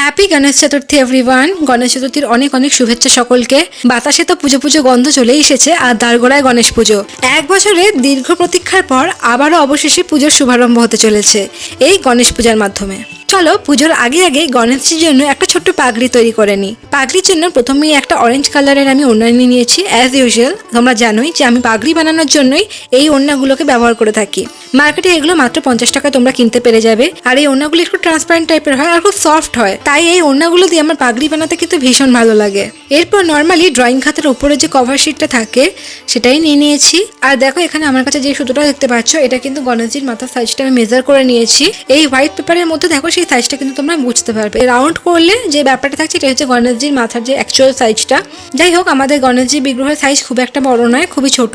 Happy Ganesh Chaturthi everyone. Ganesh চতুর্থীর অনেক অনেক শুভেচ্ছা সকলকে। বাতাসে তো পুজো পুজো গন্ধ চলে এসেছে আর দাঁড়গোড়ায় গণেশ পুজো। এক বছরের দীর্ঘ প্রতীক্ষার পর আবারও অবশেষে পুজোর শুভারম্ভ হতে চলেছে এই গণেশ পূজার মাধ্যমে। চলো পুজোর আগে আগে গণেশের জন্য একটা ছোট্ট পাগড়ি তৈরি করে নিই। পাগড়ির জন্য প্রথমেই একটা অরেঞ্জ কালারের আমি ওড়না নিয়ে নিয়েছি। অ্যাজ ইউজুয়াল তোমরা জানোই যে আমি পাগড়ি বানানোর জন্যই এই ওড়নাগুলোকে ব্যবহার করে থাকি। মার্কেটে এগুলো মাত্র 50 টাকায় তোমরা কিনতে পেরে যাবে। আর এই ওড়নাগুলো একটু ট্রান্সপারেন্ট টাইপের হয় আর খুব সফট হয়, তাই এই ওড়নাগুলো দিয়ে আমার পাগড়ি বানাতে কিন্তু ভীষণ ভালো লাগে। এরপর নর্মালি ড্রয়িং খাতার উপরে যে কভার শিটটা থাকে সেটাই নিয়ে নিয়েছি। আর দেখো এখানে আমার কাছে যে সুতোটা দেখতে পাচ্ছ, এটা কিন্তু গণেশজির মাথার সাইজটা আমি মেজার করে নিয়েছি। এই হোয়াইট পেপারের মধ্যে দেখো সেই সাইজটা কিন্তু তোমরা বুঝতে পারবে। রাউন্ড করলে যে ব্যাপারটা থাকছে এটা হচ্ছে গণেশজির মাথার যে অ্যাকচুয়াল সাইজটা। যাই হোক, আমাদের গণেশজির বিগ্রহের সাইজ খুব একটা বড় নয়, খুবই ছোট,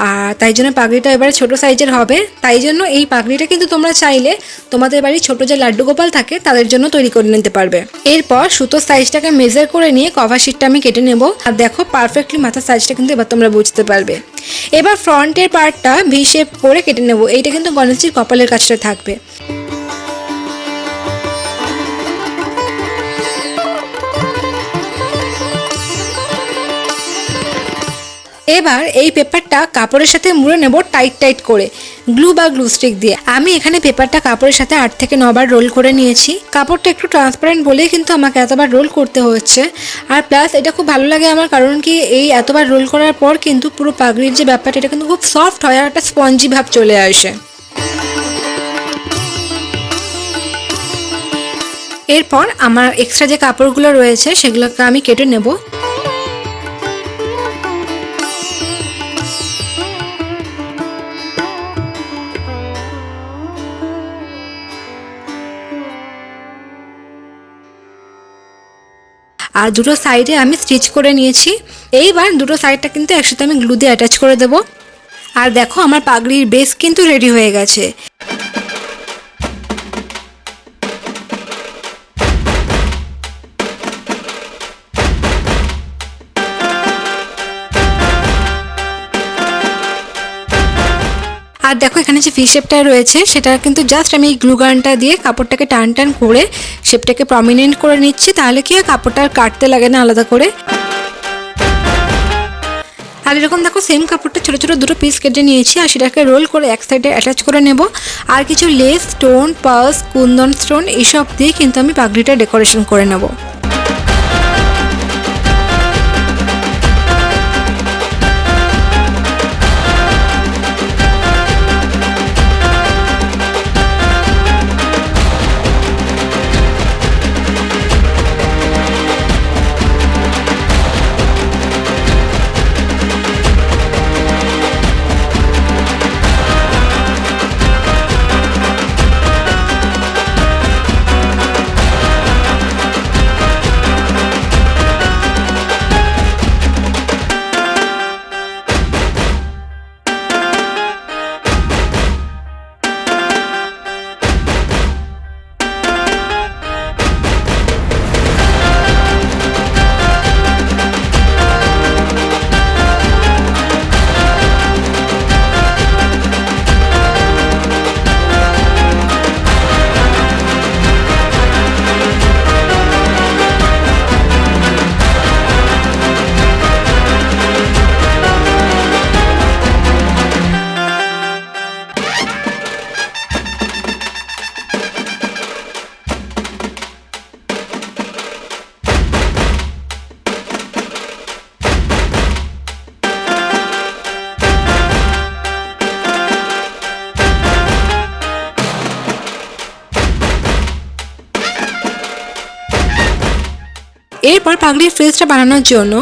আর তাই জন্য পাগড়িটা এবারে ছোট সাইজের হবে। তাই জন্য এই পাগড়িটা কিন্তু তোমরা চাইলে তোমাদের বাড়ির ছোট যে লাড্ডু গোপাল থাকে তাদের জন্য তৈরি করে নিতে পারবে। এরপর সুতোর সাইজটাকে মেজার করে নিয়ে কভার শিটটা আমি কেটে নেব। আর দেখো পারফেক্টলি মাথার সাইজটা কিন্তু এবার তোমরা বুঝতে পারবে। এবার ফ্রন্টের পার্টটা ভি শেপ করে কেটে নেব। এইটা কিন্তু গণেশজির কপালের কাছটা থাকবে। এবার এই পেপারটা কাপড়ের সাথে মুড়ে নেব টাইট টাইট করে গ্লু বা গ্লু স্টিক দিয়ে। আমি এখানে পেপারটা কাপড়ের সাথে 8 থেকে 9 বার রোল করে নিয়েছি। কাপড়টা একটু ট্রান্সপারেন্ট বলেই কিন্তু আমাকে এতবার রোল করতে হচ্ছে। আর প্লাস এটা খুব ভালো লাগে আমার, কারণ কি এই এতবার রোল করার পর কিন্তু পুরো পাগড়ির যে ব্যাপারটা এটা কিন্তু খুব সফট হয় আর একটা স্পঞ্জি ভাব চলে আসে। এরপর আমার এক্সট্রা যে কাপড়গুলো রয়েছে সেগুলোকে আমি কেটে নেব। আর দুটো সাইডে আমি স্টিচ করে নিয়েছি। এইবার দুটো সাইডটা কিন্তু একসাথে আমি গ্লু দিয়ে অ্যাটাচ করে দেব। আর দেখো আমার পাগড়ির বেস কিন্তু রেডি হয়ে গেছে। আর দেখো এখানে যে ভি শেপটা রয়েছে সেটা কিন্তু জাস্ট আমি এই গ্লু গানটা দিয়ে কাপড়টাকে টান টান করে শেপটাকে প্রমিনেন্ট করে নিচ্ছি। তাহলে কি হয়, কাপড়টা আর কাটতে লাগে না আলাদা করে। আর এরকম দেখো সেম কাপড়টা ছোটো ছোটো দুটো পিস কেটে নিয়েছি আর সেটাকে রোল করে এক সাইডে অ্যাটাচ করে নেব। আর কিছু lace, stone, purse, kundan stone এইসব দিয়ে কিন্তু আমি পাগড়িটা ডেকোরেশন করে নেব। এরপর পাগড়ির ফ্রিজটা বানানোর জন্য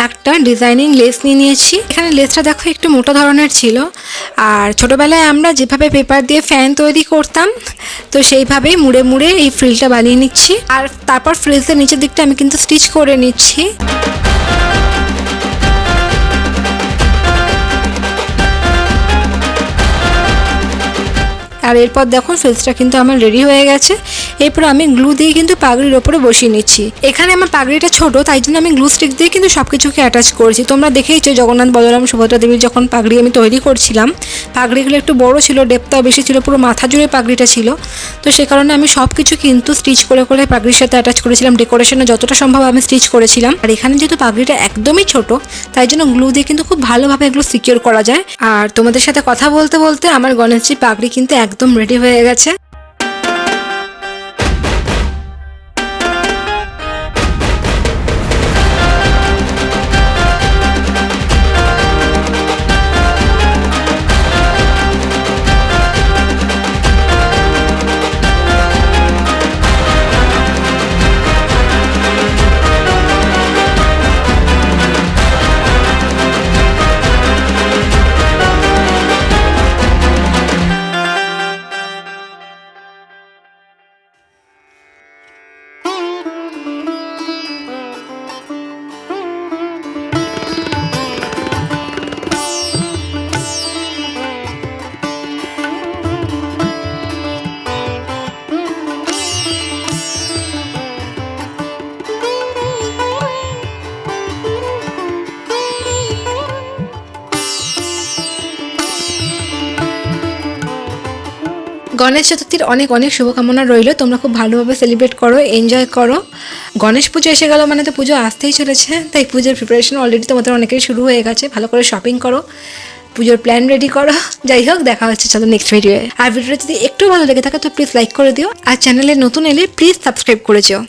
একটা ডিজাইনিং লেস নিয়ে নিয়েছি। এখানে লেসটা দেখো একটু মোটা ধরনের ছিল। আর ছোটোবেলায় আমরা যেভাবে পেপার দিয়ে ফ্যান তৈরি করতাম তো সেইভাবেই মুড়ে মুড়ে এই ফ্রিলটা বানিয়ে নিচ্ছি। আর তারপর ফ্রিজের নিচের দিকটা আমি কিন্তু স্টিচ করে নিচ্ছি। আর এরপর দেখো ফেলসটা কিন্তু আমার রেডি হয়ে গেছে। এরপর আমি গ্লু দিয়ে কিন্তু পাগড়ির ওপরে বসিয়ে নিচ্ছি। এখানে আমার পাগড়িটা ছোট, তাই জন্য আমি গ্লু স্টিক দিয়ে কিন্তু সবকিছুকে অ্যাটাচ করেছি। তোমরা দেখেইছো জগন্নাথ বলরাম সুভদ্রা দেবীর যখন পাগড়ি আমি তৈরি করছিলাম, পাগড়িগুলো একটু বড় ছিল, ডেপটাও বেশি ছিল, পুরো মাথা জুড়ে পাগড়িটা ছিল। তো সে কারণে আমি সব কিছু কিন্তু স্টিচ করে করে পাগড়ির সাথে অ্যাটাচ করেছিলাম, ডেকোরেশনে যতটা সম্ভব আমি স্টিচ করেছিলাম। আর এখানে যেহেতু পাগড়িটা একদমই ছোট, তাই জন্য গ্লু দিয়ে কিন্তু খুব ভালোভাবে এগুলো সিকিউর করা যায়। আর তোমাদের সাথে কথা বলতে বলতে আমার গণেশজির পাগড়ি কিন্তু একদম রেডি হয়ে গেছে। গণেশ চতুর্থীর অনেক অনেক শুভকামনা রইল। তোমরা খুব ভালোভাবে সেলিব্রেট করো, এনজয় করো। গণেশ পুজো এসে গেল মানে তো পুজো আসতেই চলেছে, তাই পুজোর প্রিপারেশন অলরেডি তোমাদের অনেকেই শুরু হয়ে গেছে। ভালো করে শপিং করো, পুজোর প্ল্যান রেডি করো। যাই হোক, দেখা হচ্ছে চলো নেক্সট ভিডিওয়ে। আর ভিডিওটা যদি একটু ভালো লেগে থাকে তো প্লিজ লাইক করে দিও, আর চ্যানেলে নতুন এলে প্লিজ সাবস্ক্রাইব করে যেও।